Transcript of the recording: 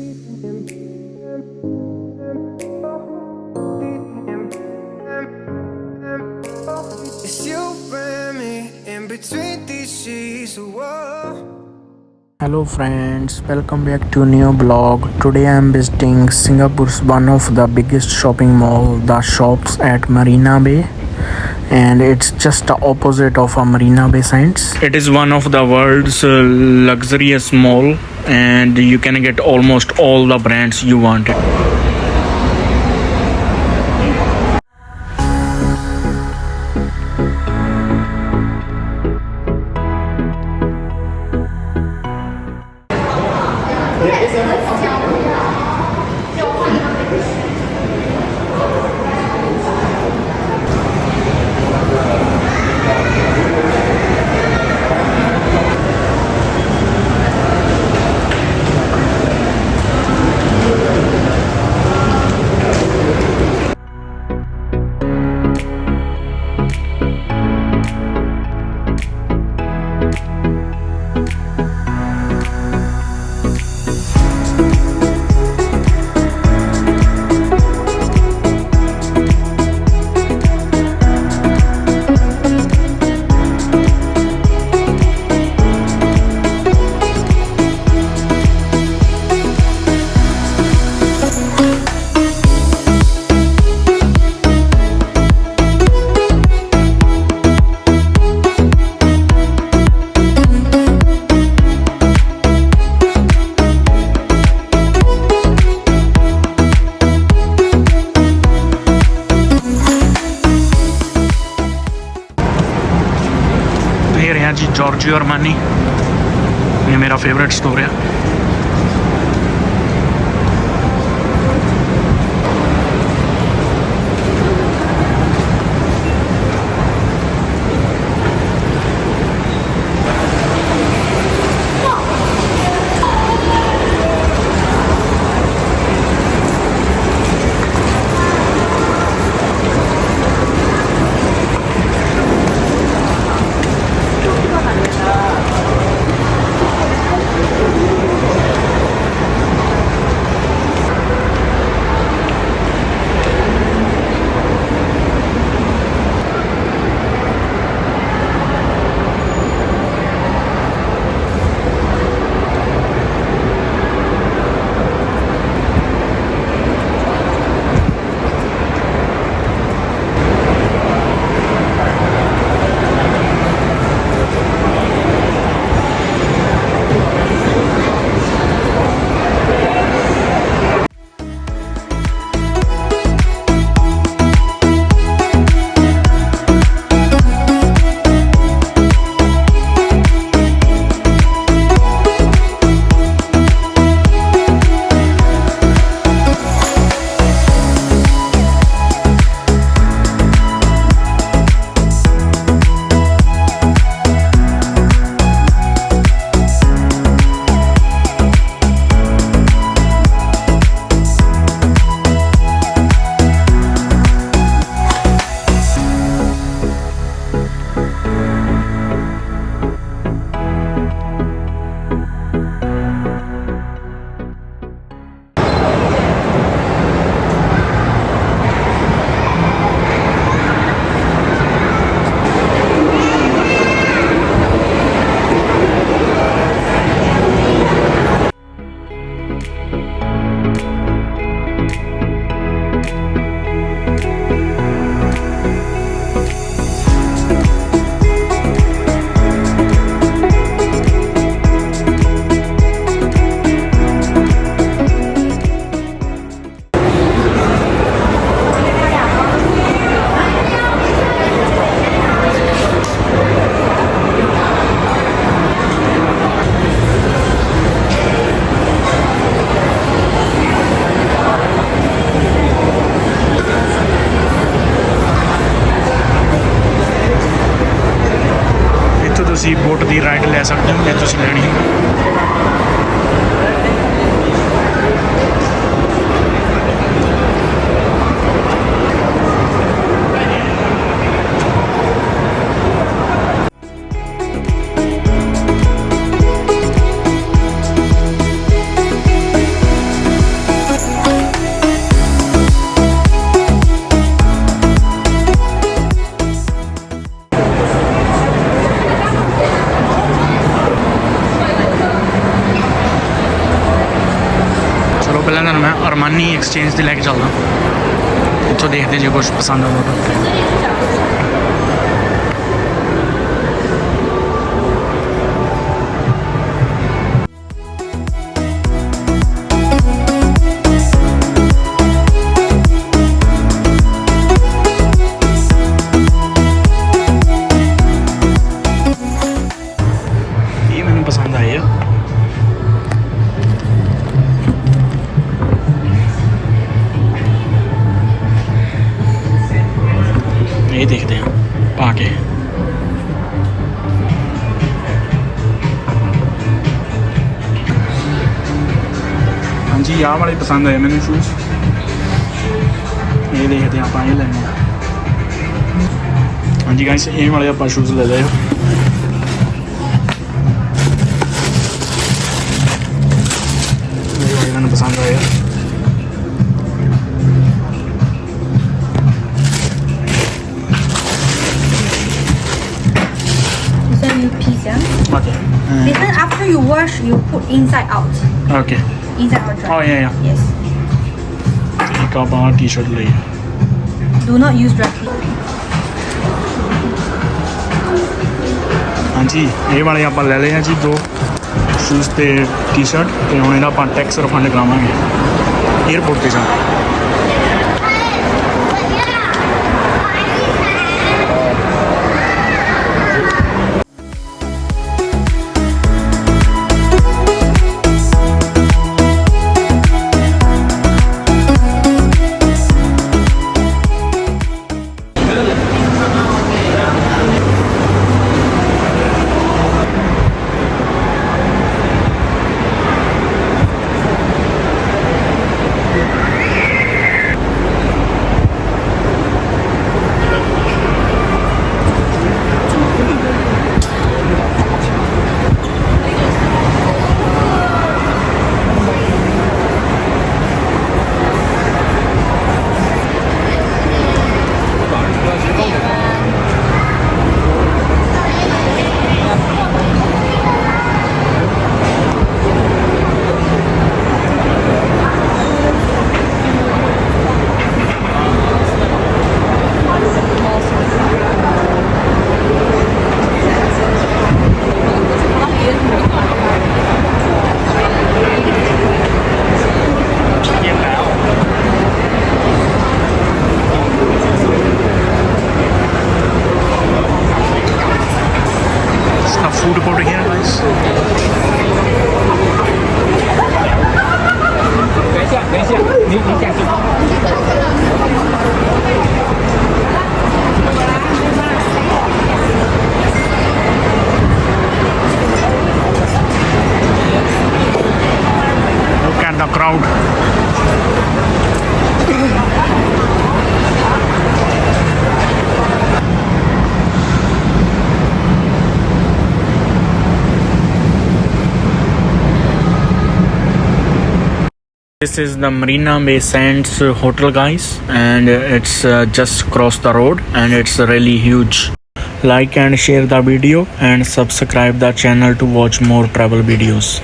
It's you and me in between these sheets. Hello friends, welcome back to new blog. Today I am visiting Singapore's one of the biggest shopping mall, the shops at Marina Bay, and it's just the opposite of a Marina Bay Sands. It is one of the world's luxurious mall, and you can get almost all the brands you want. ये रहा जी Giorgio Armani, ये मेरा favourite store है। ਤੁਸੀਂ boat ਦੀ ride ਲੈ ਸਕਦੇ ਹੋ ਜੇ ਤੁਸੀਂ ਲੈਣੀ ਹੈ। ਪਹਿਲਾਂ ਤੁਹਾਨੂੰ ਮੈਂ ਅਰਮਾਨੀ ਐਕਸਚੇਂਜ ਤੇ ਲੈ ਕੇ ਚੱਲਦਾ। ਇੱਥੋਂ ਦੇਖਦੇ ਜੇ ਕੁਝ ਪਸੰਦ ਆਉਂਦਾ ਤਾਂ। ਇਹ ਮੈਨੂੰ ਪਸੰਦ ਆਏ ਆ। ਇਹ ਦੇਖਦੇ ਹਾਂ ਪਾ ਕੇ। ਹਾਂਜੀ ਆਹ ਵਾਲੇ ਪਸੰਦ ਆਏ ਮੈਨੂੰ ਸ਼ੂਜ਼। ਇਹ ਦੇਖਦੇ ਹਾਂ ਆਪਾਂ, ਇਹ ਲੈਣੇ ਆ। ਹਾਂਜੀ ਗਾਇਸ ਇਹ ਵਾਲੇ ਆਪਾਂ ਸ਼ੂਜ਼ ਲੈ ਲਏ। ਇਹ ਵਾਲੇ ਮੈਨੂੰ ਪਸੰਦ ਆਏ ਆ। Okay. This one after you wash, you put inside out. Okay. Inside out dry. Oh yeah. Yes. एक आप टी-शर्ट ले। Do not use dry clean. हाँ जी ये वाले आप ले ले हैं जी 2 शूज़ ते टी-शर्ट ते हुण इहदा आपां टैक्स रिफंड करावांगे एयरपोर्ट ते जाके। Food court here guys. Look at the crowd. This is the Marina Bay Sands hotel guys, and it's just across the road and it's really huge. Like and share the video and subscribe the channel to watch more travel videos.